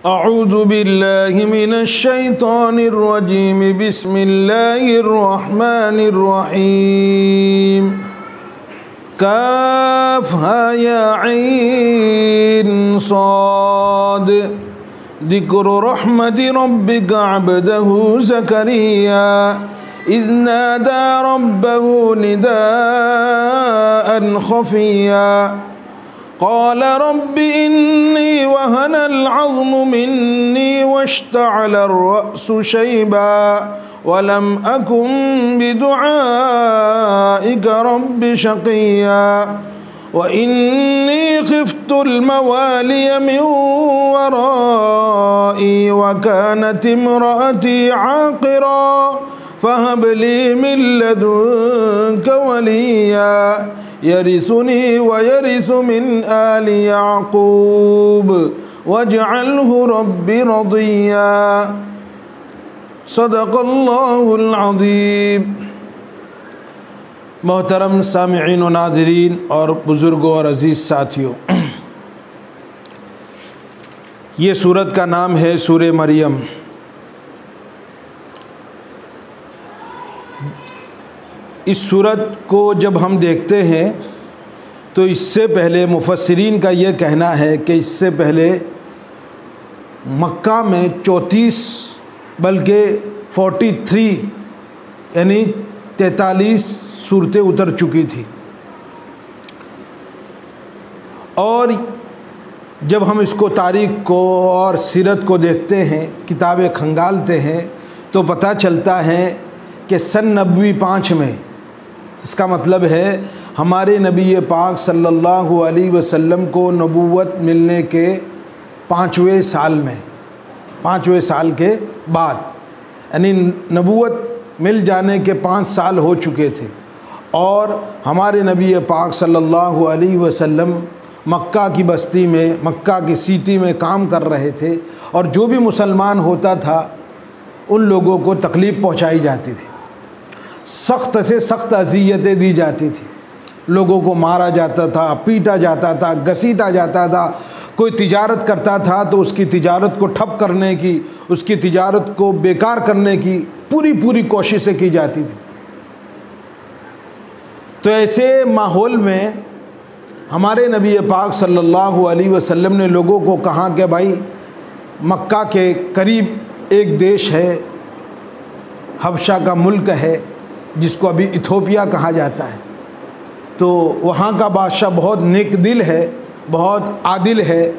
اعوذ باللہ من الشیطان الرجیم بسم اللہ الرحمن الرحیم کاف ہا یا عین صاد ذکر رحمت ربک عبدہ زکریا اذ نادى ربه نداء خفيا قال رب إني وهن العظم مني واشتعل الرأس شيبا ولم أكن بدعائك رب شقيا وإني خفت الموالي من ورائي وكانت امرأتي عاقرا فهب لي من لدنك وليا يرثني ويرث من آل يعقوب واجعله رب رضيا صدق اللہ العظیم۔ محترم سامعین و ناظرین اور بزرگوں اور عزیز ساتھیوں، یہ سورت کا نام ہے سورہ مریم۔ اس سورت کو جب ہم دیکھتے ہیں تو اس سے پہلے مفسرین کا یہ کہنا ہے کہ اس سے پہلے مکہ میں 34 بلکہ 43 یعنی 43 صورتیں اتر چکی تھی، اور جب ہم اس کو تاریخ کو اور سیرت کو دیکھتے ہیں، کتابیں کھنگالتے ہیں، تو پتہ چلتا ہے کہ سن نبوی 5 میں، اس کا مطلب ہے ہمارے نبی پاک صلی اللہ علیہ وسلم کو نبوت ملنے کے 5ویں سال میں، 5ویں سال کے بعد، یعنی نبوت مل جانے کے 5 سال ہو چکے تھے، اور ہمارے نبی پاک صلی اللہ علیہ وسلم مکہ کی بستی میں، مکہ کی سٹی میں کام کر رہے تھے، اور جو بھی مسلمان ہوتا تھا ان لوگوں کو تکلیف پہنچائی جاتی تھی، سخت سے سخت اذیتیں دی جاتی تھی، لوگوں کو مارا جاتا تھا، پیٹا جاتا تھا، گھسیٹا جاتا تھا۔ کوئی تجارت کرتا تھا تو اس کی تجارت کو ٹھپ کرنے کی، اس کی تجارت کو بیکار کرنے کی پوری کوششیں کی جاتی تھی۔ تو ایسے ماحول میں ہمارے نبی پاک صلی اللہ علیہ وسلم نے لوگوں کو کہا کہ بھائی مکہ کے قریب ایک دیش ہے، حبشہ کا ملک ہے جس کو ابھی ایتھوپیا کہا جاتا ہے، تو وہاں کا بادشاہ بہت نیک دل ہے، بہت عادل ہے،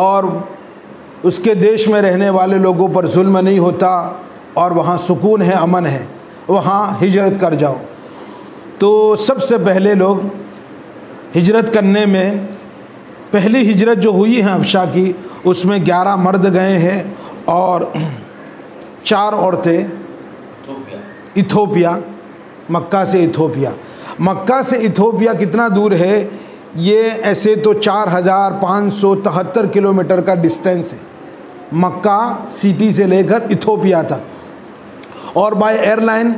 اور اس کے دیش میں رہنے والے لوگوں پر ظلم نہیں ہوتا، اور وہاں سکون ہے، امن ہے، وہاں ہجرت کر جاؤ۔ تو سب سے پہلے لوگ ہجرت کرنے میں، پہلی ہجرت جو ہوئی ہے حبشہ کی، اس میں 11 مرد گئے ہیں اور 4 عورتیں۔ ایتھوپیا، مکہ سے ایتھوپیا، مکہ سے ایتھوپیا کتنا دور ہے؟ یہ ایسے تو 4573 کلومیٹر کا ڈسٹینس ہے مکہ سٹی سے لے کر ایتھوپیا تک، اور بائی ایئر لائن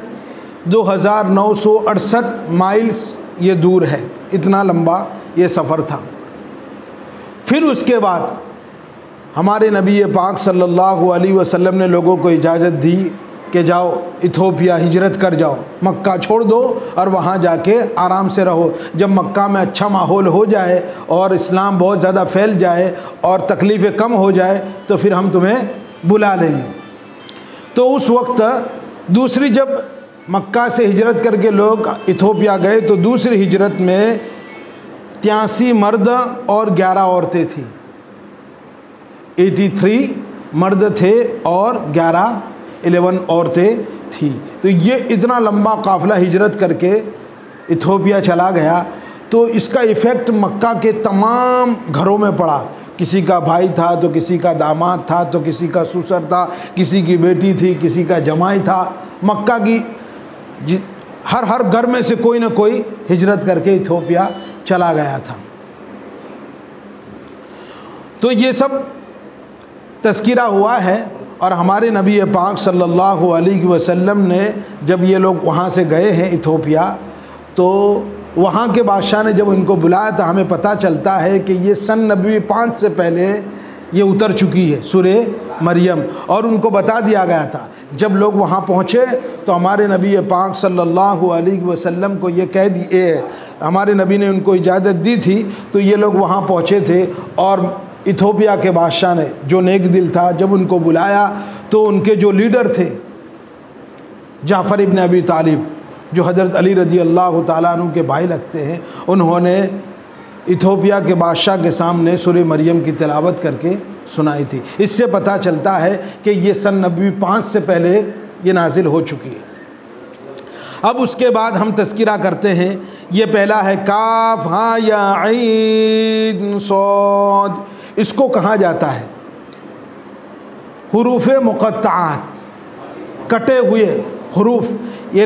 2968 مائلز یہ دور ہے، اتنا لمبا یہ سفر تھا۔ پھر اس کے بعد ہمارے نبی پاک صلی اللہ علیہ وسلم نے لوگوں کو اجازت دی کہ جاؤ ایتھوپیا ہجرت کر جاؤ، مکہ چھوڑ دو اور وہاں جا کے آرام سے رہو، جب مکہ میں اچھا ماحول ہو جائے اور اسلام بہت زیادہ پھیل جائے اور تکلیفیں کم ہو جائے تو پھر ہم تمہیں بلا لیں گے۔ تو اس وقت دوسری، جب مکہ سے ہجرت کر کے لوگ ایتھوپیا گئے تو دوسری ہجرت میں 83 مرد اور 11 عورتیں تھیں، 83 مرد تھے اور 11 عورتیں تھیں۔ تو یہ اتنا لمبا قافلہ ہجرت کر کے ایتھوپیا چلا گیا، تو اس کا ایفیکٹ مکہ کے تمام گھروں میں پڑا۔ کسی کا بھائی تھا تو کسی کا داماد تھا تو کسی کا سسر تھا، کسی کی بیٹی تھی، کسی کا جمائی تھا۔ مکہ کی ہر گھر میں سے کوئی نہ کوئی ہجرت کر کے ایتھوپیا چلا گیا تھا۔ تو یہ سب تذکرہ ہوا ہے، اور ہمارے نبی پاک صلی اللہ علیہ وسلم نے جب یہ لوگ وہاں سے گئے ہیں ایتھوپیا، تو وہاں کے بادشاہ نے جب ان کو بلایا تو ہمیں پتہ چلتا ہے کہ یہ سن نبوی 5 سے پہلے یہ اتر چکی ہے سورہ مریم، اور ان کو بتا دیا گیا تھا جب لوگ وہاں پہنچے تو ہمارے نبی پاک صلی اللہ علیہ وسلم کو یہ کہہ دی، ہمارے نبی نے ان کو اجازت دی تھی، تو یہ لوگ وہاں پہنچے تھے، اور ایتھوپیا کے بادشاہ نے جو نیک دل تھا جب ان کو بلایا تو ان کے جو لیڈر تھے جعفر ابن ابی طالب جو حضرت علی رضی اللہ تعالیٰ عنہ کے بھائی لگتے ہیں، انہوں نے ایتھوپیا کے بادشاہ کے سامنے سورہ مریم کی تلاوت کر کے سنائی تھی۔ اس سے پتہ چلتا ہے کہ یہ سن نبوی 5 سے پہلے یہ نازل ہو چکی ہے۔ اب اس کے بعد ہم تذکرہ کرتے ہیں، یہ پہلا ہے کاف ہاں یا عین صاد، اس کو کہا جاتا ہے حروف مقطعات، کٹے ہوئے حروف۔ یہ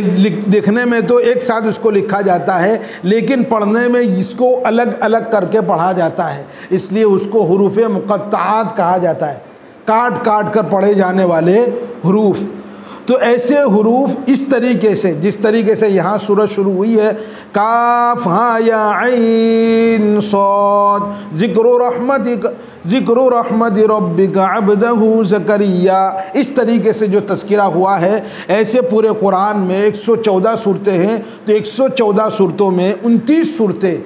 دیکھنے میں تو ایک ساتھ اس کو لکھا جاتا ہے، لیکن پڑھنے میں اس کو الگ الگ کر کے پڑھا جاتا ہے، اس لیے اس کو حروف مقطعات کہا جاتا ہے، کاٹ کاٹ کر پڑھے جانے والے حروف۔ تو ایسے حروف اس طریقے سے، جس طریقے سے یہاں سورت شروع ہوئی ہے کاف ہاں یا عین صاد، ذکر رحمت ربک عبدہ زکریا، اس طریقے سے جو تذکرہ ہوا ہے، ایسے پورے قرآن میں 114 صورتیں ہیں، تو 114 صورتوں میں 29 صورتیں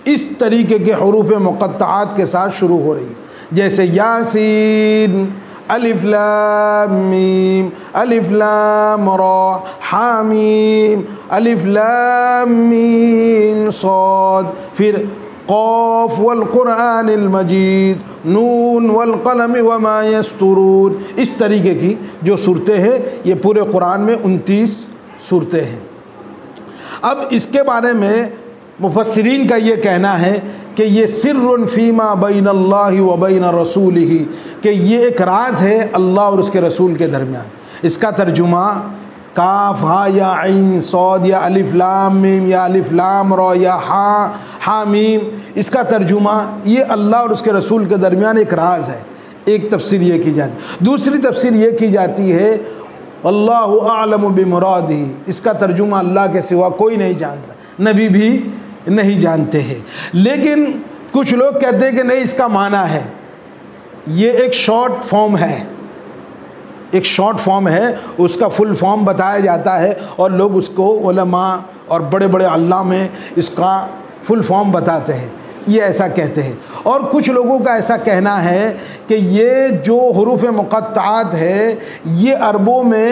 اس طریقے کے حروف مقطعات کے ساتھ شروع ہو رہی، جیسے یاسین، الف لام میم، الف لام را، حامیم، الف لام میم صاد، پھر قاف والقرآن المجید، نون والقلم وما یسطرون، اس طریقے کی جو صورتیں ہیں یہ پورے قرآن میں 29 صورتیں ہیں۔ اب اس کے بارے میں مفسرین کا یہ کہنا ہے کہ یہ سر فیما بین اللہ و بین رسولہ، کہ یہ ایک راز ہے اللہ اور اس کے رسول کے درمیان۔ اس کا ترجمہ کاف ہا یا عین صاد یا الف لام میم یا الف لام را یا ہا میم، اس کا ترجمہ یہ اللہ اور اس کے رسول کے درمیان ایک راز ہے۔ ایک تفسیر یہ کی جاتی ہے۔ دوسری تفسیر یہ کی جاتی ہے اللہ اعلم بمرادہ، اس کا ترجمہ اللہ کے سوا کوئی نہیں جانتا، نبی بھی نہیں جانتے ہیں۔ لیکن کچھ لوگ کہتے ہیں کہ نہیں، اس کا معنی ہے یہ ایک شارٹ فارم ہے، ایک شارٹ فارم ہے، اس کا فل فارم بتایا جاتا ہے، اور لوگ اس کو علماء اور بڑے بڑے علامہ اس کا فل فارم بتاتے ہیں، یہ ایسا کہتے ہیں۔ اور کچھ لوگوں کا ایسا کہنا ہے کہ یہ جو حروف مقطعات ہے یہ عربوں میں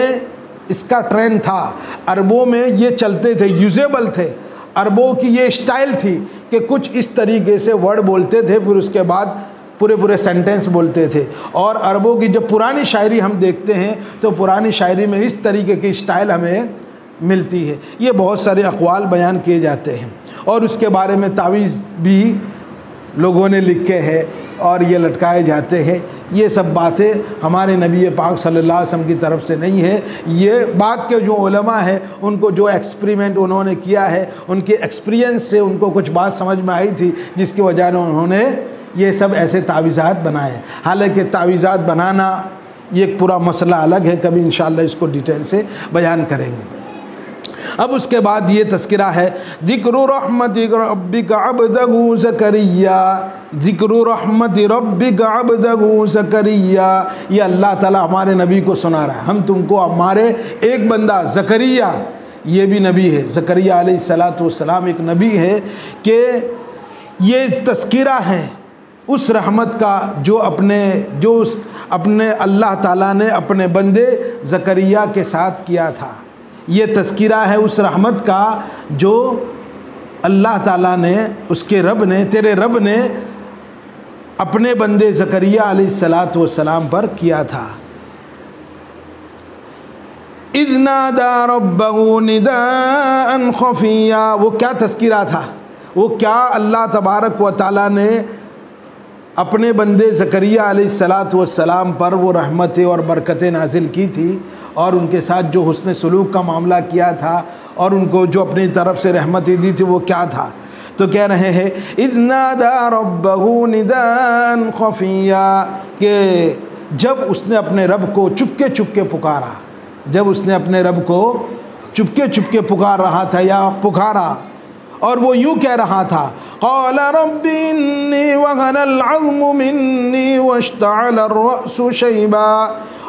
اس کا ٹرینڈ تھا، عربوں میں یہ چلتے تھے، یوزیبل تھے، عربوں کی یہ اسٹائل تھی کہ کچھ اس طریقے سے ورڈ بولتے تھے، پھر اس کے بعد پورے سینٹنس بولتے تھے۔ اور عربوں کی جب پرانی شاعری ہم دیکھتے ہیں تو پرانی شاعری میں اس طریقے کی اسٹائل ہمیں ملتی ہے۔ یہ بہت سارے اقوال بیان کیے جاتے ہیں، اور اس کے بارے میں تعویذ بھی لوگوں نے لکھے ہیں اور یہ لٹکائے جاتے ہیں۔ یہ سب باتیں ہمارے نبی پاک صلی اللہ علیہ وسلم کی طرف سے نہیں ہے، یہ بات کے جو علماء ہیں ان کو جو ایکسپریمنٹ انہوں نے کیا ہے، ان کے ایکسپیرینس سے ان کو کچھ بات سمجھ میں آئی تھی، جس کی وجہ سے انہوں نے یہ سب ایسے تعویذات بنائے ہیں۔ حالانکہ تعویذات بنانا یہ ایک پورا مسئلہ الگ ہے، کبھی انشاءاللہ اس کو ڈیٹیل سے بیان کریں گے۔ اب اس کے بعد یہ تذکرہ ہے ذکر رحمت ربک عبدہ زکریا، ذکر رحمت ربک عبدہ زکریا، یہ اللہ تعالیٰ ہمارے نبی کو سنا رہا ہے، ہم تم کو ہمارے ایک بندہ زکریا، یہ بھی نبی ہے، زکریا علیہ السلام ایک نبی ہے، کہ یہ تذکرہ ہے اس رحمت کا جو اپنے اللہ تعالیٰ نے اپنے بندے زکریا کے ساتھ کیا تھا۔ یہ تذکرہ ہے اس رحمت کا جو اللہ تعالیٰ نے، اس کے رب نے، تیرے رب نے اپنے بندے زکریا علیہ السلام پر کیا تھا۔ اذ نادى ربه نداء خفيا، وہ کیا تذکرہ تھا، وہ کیا اللہ تبارک و تعالیٰ نے اپنے بندے زکریا علیہ السلام پر وہ رحمتیں اور برکتیں نازل کی تھی، اور ان کے ساتھ جو حسن سلوک کا معاملہ کیا تھا، اور ان کو جو اپنی طرف سے رحمتیں دی تھی وہ کیا تھا؟ تو کہہ رہے ہیں اذ نادى ربه نداء خفيا، کہ جب اس نے اپنے رب کو چپکے پکارا، جب اس نے اپنے رب کو چپکے پکار رہا تھا یا پکارا، اور وہ یوں کہہ رہا تھا قال رب انی وهن العظم منی واشتعل الرأس شیبا،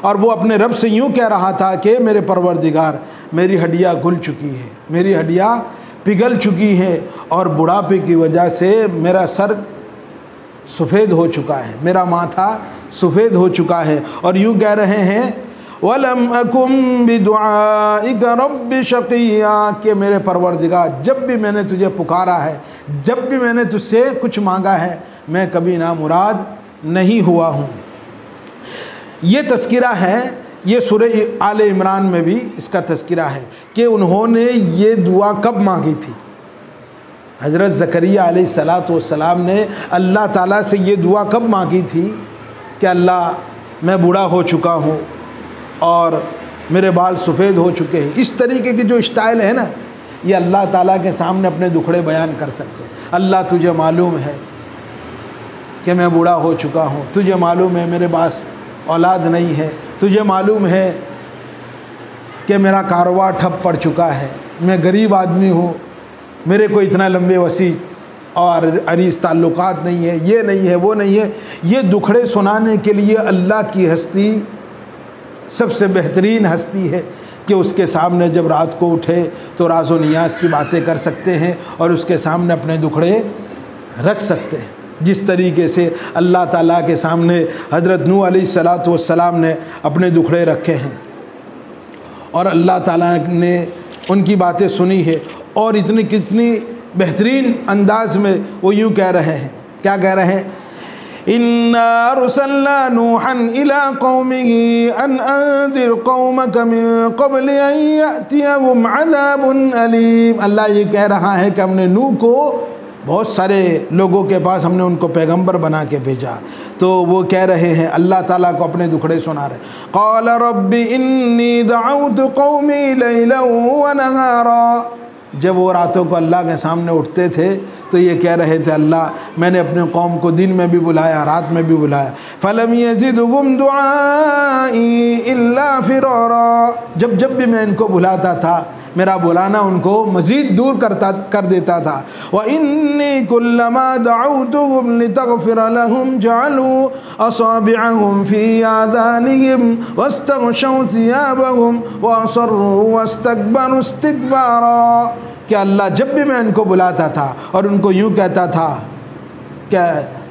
اور وہ اپنے رب سے یوں کہہ رہا تھا کہ میرے پروردگار میری ہڈیاں گل چکی ہیں، میری ہڈیاں پگھل چکی ہیں، اور بڑھاپے کی وجہ سے میرا سر سفید ہو چکا ہے، میرا ماتھا سفید ہو چکا ہے۔ اور یوں کہہ رہے ہیں وَلَمْ أَكُمْ بِدُعَائِكَ رَبِّ شَقِيًّا، کہ میرے پروردگار جب بھی میں نے تجھے پکارا ہے، جب بھی میں نے تجھ سے کچھ مانگا ہے، میں کبھی نامراد نہیں ہوا ہوں۔ یہ تذکرہ ہے، یہ سورہ آل عمران میں بھی اس کا تذکرہ ہے کہ انہوں نے یہ دعا کب مانگی تھی۔ حضرت زکریا علیہ السلام نے اللہ تعالیٰ سے یہ دعا کب مانگی تھی کہ اللہ میں بوڑھا ہو چکا ہوں اور میرے بال سفید ہو چکے ہیں۔ اس طریقے کی جو اسٹائل ہے نا، یہ اللہ تعالیٰ کے سامنے اپنے دکھڑے بیان کر سکتے ہیں۔ اللہ تجھے معلوم ہے کہ میں بوڑھا ہو چکا ہوں، تجھے معلوم ہے میرے پاس اولاد نہیں ہے، تجھے معلوم ہے کہ میرا کاروبار ٹھپ پڑ چکا ہے، میں غریب آدمی ہوں، میرے کو اتنا لمبے وسیع اور عریض تعلقات نہیں ہے، یہ نہیں ہے، وہ نہیں ہے۔ یہ دکھڑے سنانے کے لیے اللہ کی ہستی سب سے بہترین ہستی ہے کہ اس کے سامنے جب رات کو اٹھے تو راز و نیاز کی باتیں کر سکتے ہیں اور اس کے سامنے اپنے دکھڑے رکھ سکتے ہیں، جس طریقے سے اللہ تعالیٰ کے سامنے حضرت نوح علیہ السلام نے اپنے دکھڑے رکھے ہیں اور اللہ تعالیٰ نے ان کی باتیں سنی ہے، اور کتنی بہترین انداز میں وہ یوں کہہ رہے ہیں، کیا کہہ رہے ہیں؟ إِنَّا أَرْسَلْنَا نُوحًا إِلَىٰ قَوْمِهِ أَنْ أَنذِرْ قَوْمَكَ مِن قَبْلِ أَن يَأْتِيَهُمْ عَذَابٌ أَلِيمٌ۔ اللہ یہ کہہ رہا ہے کہ ہم نے نوح کو بہت سارے لوگوں کے پاس ہم نے ان کو پیغمبر بنا کے بھیجا، تو وہ کہہ رہے ہیں اللہ تعالیٰ کو اپنے دکھڑے سنا رہے ہیں۔ قَالَ رَبِّ إِنِّي دَعَوْتُ قَوْمِي لَيْلًا وَنَهَارًا، جب وہ راتوں کو اللہ کے سامنے اٹھتے تھے تو یہ کہہ رہے تھے اللہ میں نے اپنے قوم کو دن میں بھی بلایا، رات میں بھی بلایا۔ فَلَمْ يَزِدْهُمْ دُعَائِي إِلَّا فِرَارًا، جب بھی میں ان کو بلاتا تھا میرا بلانا ان کو مزید دور کر دیتا تھا۔ وَإِنِّي كُلَّمَا دَعَوْتُهُمْ لِتَغْفِرَ لَهُمْ جَعَلُوا أَصَابِعَهُمْ فِي آذَانِهِمْ وَاسْتَغْشَوْا ثِيَابَهُمْ وَأَصَرُّوا وَاسْتَكْبَرُوا اسْتِكْبَارًا، کہ اللہ جب بھی میں ان کو بلاتا تھا اور ان کو یوں کہتا تھا کہ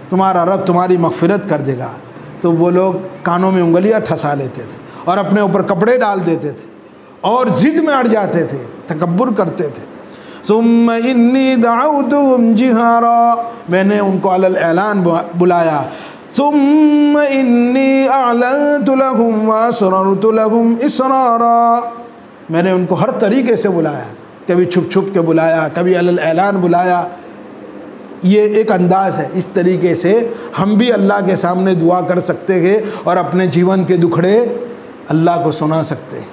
تمہارا رب تمہاری مغفرت کر دے گا، تو وہ لوگ کانوں میں انگلیاں ٹھسا لیتے تھے اور اپنے اوپر کپڑے ڈال دیتے تھے اور ضد میں اڑ جاتے تھے، تکبر کرتے تھے۔ ثم انی دعوتهم جہارا، میں نے ان کو علی الاعلان بلایا۔ ثم انی اعلنت لهم واسررت لهم اسرارا، میں نے ان کو ہر طریقے سے بلایا، کبھی چھپ چھپ کے بلایا، کبھی علی الاعلان بلایا۔ یہ ایک انداز ہے، اس طریقے سے ہم بھی اللہ کے سامنے دعا کر سکتے ہیں اور اپنے جیون کے دکھڑے اللہ کو سنا سکتے ہیں،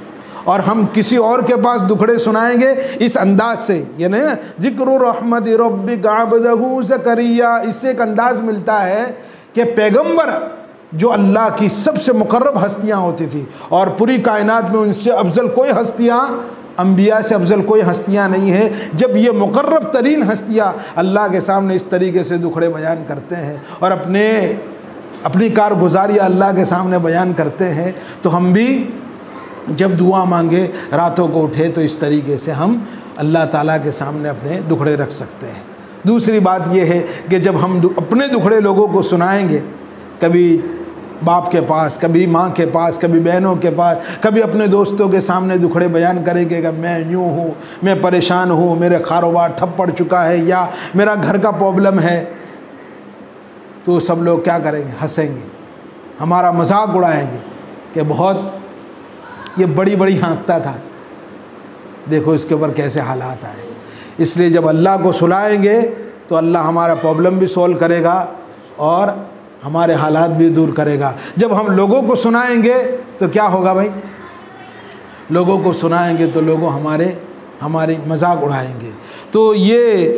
اور ہم کسی اور کے پاس دکھڑے سنائیں گے اس انداز سے، یعنی ذکر رحمت ربک عبدہ زکریا، اس سے ایک انداز ملتا ہے کہ پیغمبر جو اللہ کی سب سے مقرب ہستیاں ہوتی تھی، اور پوری کائنات میں ان سے افضل کوئی ہستیاں، انبیاء سے افضل کوئی ہستیاں نہیں ہیں، جب یہ مقرب ترین ہستیاں اللہ کے سامنے اس طریقے سے دکھڑے بیان کرتے ہیں اور اپنی کارگزاری اللہ کے سامنے بیان کرتے ہیں، تو ہم بھی جب دعا مانگے راتوں کو اٹھے تو اس طریقے سے ہم اللہ تعالیٰ کے سامنے اپنے دکھڑے رکھ سکتے ہیں۔ دوسری بات یہ ہے کہ جب ہم اپنے دکھڑے لوگوں کو سنائیں گے، کبھی باپ کے پاس، کبھی ماں کے پاس، کبھی بہنوں کے پاس، کبھی اپنے دوستوں کے سامنے دکھڑے بیان کریں گے کہ میں یوں ہوں، میں پریشان ہوں، میرے کاروبار ٹھپ پڑ چکا ہے، یا میرا گھر کا پرابلم ہے، تو سب لوگ کیا کریں گے؟ ہنسیں گے، ہمارا مذاق اڑائیں گے کہ بہت یہ بڑی بڑی ہانکتا تھا، دیکھو اس کے اوپر کیسے حالات آئے۔ اس لیے جب اللہ کو سلائیں گے تو اللہ ہمارا پرابلم بھی سولو کرے گا اور ہمارے حالات بھی دور کرے گا۔ جب ہم لوگوں کو سنائیں گے تو کیا ہوگا بھائی؟ لوگوں کو سنائیں گے تو لوگوں ہماری مذاق اڑائیں گے۔ تو یہ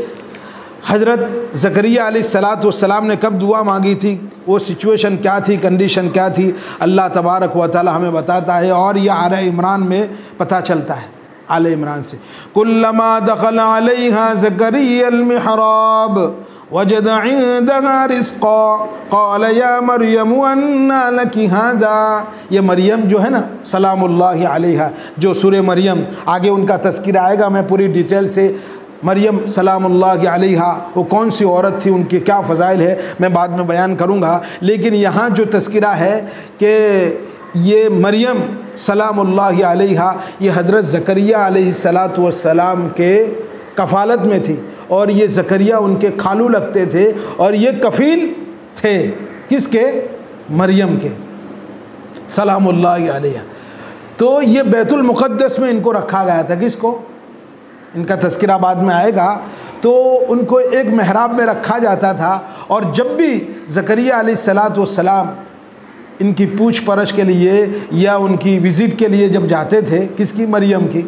حضرت زکریا علیہ السلام نے کب دعا مانگی تھی، وہ سچویشن کیا تھی، کنڈیشن کیا تھی، اللہ تبارک و تعالی ہمیں بتاتا ہے، اور یہ آل عمران میں پتہ چلتا ہے۔ آل عمران سے۔ کلما دخل علیہا زکریا المحراب وجد عندها رزقا قال یا مریم انا لک ھذا۔ یہ مریم جو ہے نا سلام اللہ علیہا، جو سورہ مریم آگے ان کا تذکرہ آئے گا، میں پوری ڈیٹیل سے مریم سلام اللہ علیہا وہ کون سی عورت تھی، ان کے کیا فضائل ہے میں بعد میں بیان کروں گا، لیکن یہاں جو تذکرہ ہے کہ یہ مریم سلام اللہ علیہا یہ حضرت زکریا علیہ السلام کے کفالت میں تھی، اور یہ زکریا ان کے خالو لگتے تھے، اور یہ کفیل تھے کس کے؟ مریم کے سلام اللہ علیہا۔ تو یہ بیت المقدس میں ان کو رکھا گیا تھا، کس کو؟ ان کا تذکرہ بعد میں آئے گا۔ تو ان کو ایک محراب میں رکھا جاتا تھا، اور جب بھی زکریا علیہ السلام ان کی پوچھ پرچھ کے لیے یا ان کی وزٹ کے لیے جب جاتے تھے، کس کی؟ مریم کی،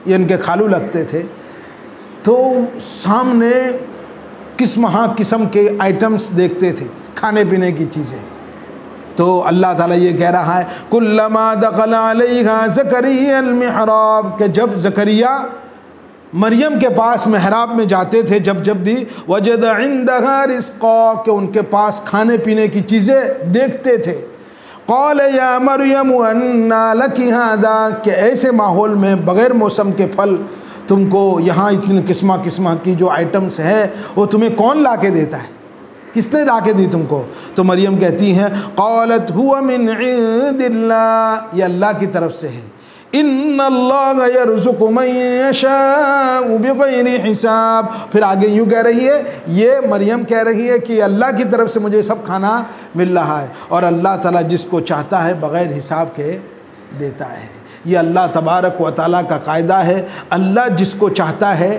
یہ ان کے خالو لگتے تھے، تو سامنے قسم کے آئٹمس دیکھتے تھے، کھانے پینے کی چیزیں۔ تو اللہ تعالیٰ یہ کہہ رہا ہے کلما دخل علیہا زکریا المحراب، کہ جب زکریا مریم کے پاس محراب میں جاتے تھے جب بھی، وجد عندها رزقا، کہ ان کے پاس کھانے پینے کی چیزیں دیکھتے تھے۔ قال یا مریم انا لک ھذا، کہ ایسے ماحول میں بغیر موسم کے پھل تم کو یہاں اتنی قسمہ کی جو آئٹمس ہیں وہ تمہیں کون لا کے دیتا ہے؟ کس نے لا کے دی تم کو؟ تو مریم کہتی ہیں قالت هو من عند اللہ، یہ اللہ کی طرف سے ہے، ان اللہ یرزق من یشاء بغیر حساب۔ پھر آگے یوں کہہ رہی ہے، یہ مریم کہہ رہی ہے کہ اللہ کی طرف سے مجھے سب کھانا مل رہا ہے، اور اللہ تعالیٰ جس کو چاہتا ہے بغیر حساب کے دیتا ہے۔ یہ اللہ تبارک و تعالیٰ کا قاعدہ ہے، اللہ جس کو چاہتا ہے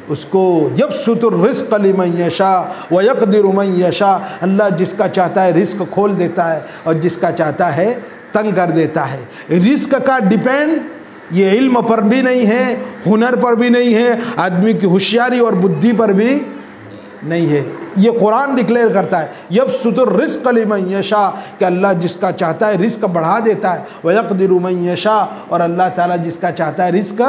اس کو یبسط الرزق لمن یشاء ویقدر من یشاء، اللہ جس کا چاہتا ہے رزق کھول دیتا ہے، اور جس کا چاہتا ہے تنگ کر دیتا ہے۔ رزق کا ڈیپینڈ یہ علم پر بھی نہیں ہے، ہنر پر بھی نہیں ہے، آدمی کی ہوشیاری اور بدھی پر بھی نہیں ہے۔ یہ قرآن ڈکلیئر کرتا ہے یبسط الرزق لمن یشاء، کہ اللہ جس کا چاہتا ہے رزق بڑھا دیتا ہے، ویقدر من یشاء، اور اللہ تعالیٰ جس کا چاہتا ہے رزق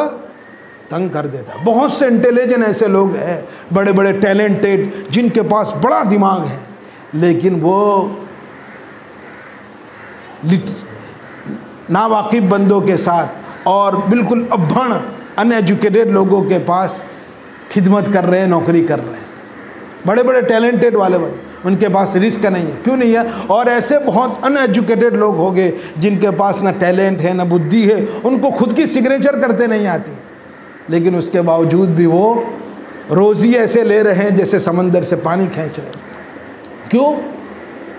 تنگ کر دیتا ہے۔ بہت سے انٹیلیجنٹ ایسے لوگ ہیں، بڑے بڑے ٹیلنٹڈ، جن کے پاس بڑا دماغ ہے، لیکن وہ ناواقف بندوں کے ساتھ اور بالکل ابھڑ ان ایجوکیٹڈ لوگوں کے پاس خدمت کر رہے ہیں، نوکری کر رہے ہیں۔ بڑے بڑے ٹیلنٹڈ والے بندے، ان کے پاس رزق نہیں ہے، کیوں نہیں ہے؟ اور ایسے بہت ان ایجوکیٹڈ لوگ ہو گئے جن کے پاس نہ ٹیلنٹ ہے نہ بدھی ہے، ان کو خود کی سگنیچر کرتے نہیں آتی، لیکن اس کے باوجود بھی وہ روزی ایسے لے رہے ہیں جیسے سمندر سے پانی کھینچ رہے ہیں۔ کیوں؟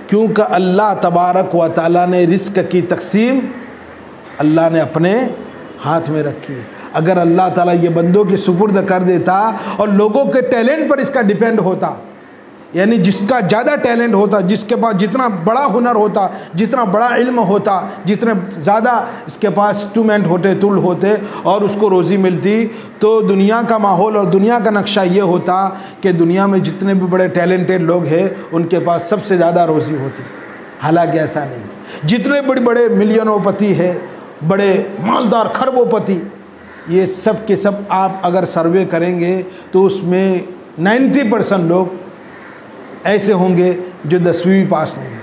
کیونکہ اللہ تبارک و تعالیٰ نے رزق کی تقسیم اللہ نے اپنے ہاتھ میں رکھی ہے۔ اگر اللہ تعالیٰ یہ بندوں کی سپرد کر دیتا اور لوگوں کے ٹیلنٹ پر اس کا ڈیپینڈ ہوتا، یعنی جس کا زیادہ ٹیلنٹ ہوتا، جس کے پاس جتنا بڑا ہنر ہوتا، جتنا بڑا علم ہوتا، جتنے زیادہ اس کے پاس انسٹرومنٹ ہوتے، ٹول ہوتے، اور اس کو روزی ملتی، تو دنیا کا ماحول اور دنیا کا نقشہ یہ ہوتا کہ دنیا میں جتنے بھی بڑے ٹیلنٹڈ لوگ ہیں ان کے پاس سب سے زیادہ روزی ہوتی۔ حالانکہ ایسا نہیں، جتنے بڑے بڑے ملینوں پتی ہیں، بڑے مالدار کھربوں پتی، یہ سب کے سب آپ اگر سروے کریں گے تو اس میں 90% لوگ ایسے ہوں گے جو 10ویں پاس نہیں۔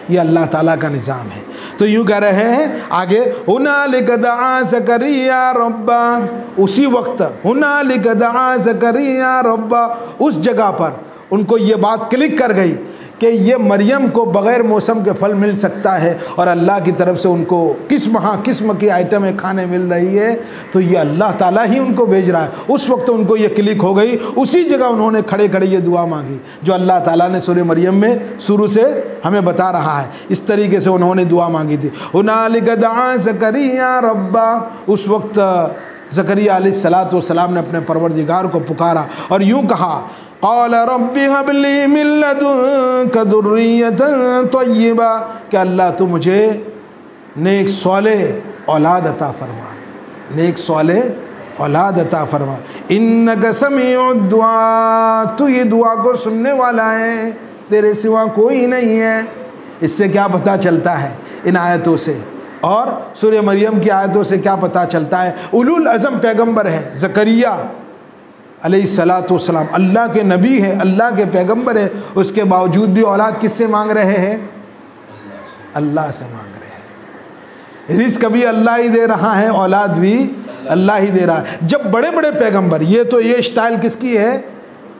یہ اللہ تعالیٰ کا نظام ہے۔ تو یوں کہہ رہے ہیں آگے، ہنالک دعا زکریا ربا، اسی وقت ہنالک دعا زکریا ربا، اس جگہ پر ان کو یہ بات کلک کر گئی کہ یہ مریم کو بغیر موسم کے پھل مل سکتا ہے، اور اللہ کی طرف سے ان کو قسم کی آئٹمیں کھانے مل رہی ہے، تو یہ اللہ تعالیٰ ہی ان کو بھیج رہا ہے۔ اس وقت ان کو یہ کلک ہو گئی، اسی جگہ انہوں نے کھڑے کھڑے یہ دعا مانگی جو اللہ تعالیٰ نے سورہ مریم میں شروع سے ہمیں بتا رہا ہے۔ اس طریقے سے انہوں نے دعا مانگی تھی، ہنالک دعا زکریا ربا۔ اس وقت زکریا علیہ السلام نے اپنے پروردگار کو پکارا اور یوں کہا، قال رب هب لي من لدنك ذرية طيبة، کہ اللہ تو مجھے نیک صالح اولاد عطا فرما، نیک صالح اولاد عطا فرما، انك سمیع الدعاء، تو یہ دعا کو سننے والا ہے، تیرے سوا کوئی نہیں ہے۔ اس سے کیا پتہ چلتا ہے ان آیتوں سے اور سورہ مریم کی آیتوں سے کیا پتہ چلتا ہے؟ اولو العزم پیغمبر ہے زکریا علیہ السلام، اللہ کے نبی ہیں، اللہ کے پیغمبر ہیں، اس کے باوجود بھی اولاد کس سے مانگ رہے ہیں؟ اللہ سے مانگ رہے ہیں۔ رزق بھی اللہ ہی دے رہا ہے، اولاد بھی اللہ ہی دے رہا ہے۔ جب بڑے بڑے پیغمبر، یہ اسٹائل کس کی ہے؟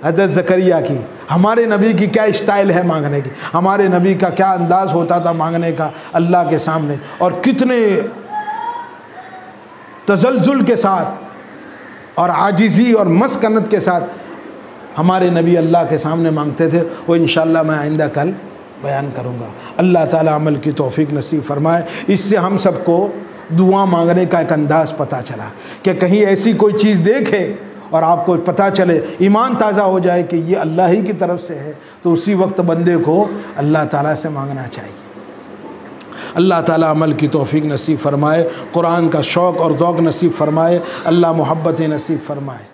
حضرت زکریا کی۔ ہمارے نبی کی کیا اسٹائل ہے مانگنے کی؟ ہمارے نبی کا کیا انداز ہوتا تھا مانگنے کا اللہ کے سامنے، اور کتنے تزلزل کے ساتھ اور عاجزی اور مسکنت کے ساتھ ہمارے نبی اللہ کے سامنے مانگتے تھے، وہ انشاءاللہ میں آئندہ کل بیان کروں گا۔ اللہ تعالیٰ عمل کی توفیق نصیب فرمائے۔ اس سے ہم سب کو دعا مانگنے کا ایک انداز پتہ چلا کہ کہیں ایسی کوئی چیز دیکھے اور آپ کو پتہ چلے، ایمان تازہ ہو جائے کہ یہ اللہ ہی کی طرف سے ہے، تو اسی وقت بندے کو اللہ تعالیٰ سے مانگنا چاہیے۔ اللہ تعالیٰ عمل کی توفیق نصیب فرمائے، قرآن کا شوق اور ذوق نصیب فرمائے، اللہ محبت نصیب فرمائے۔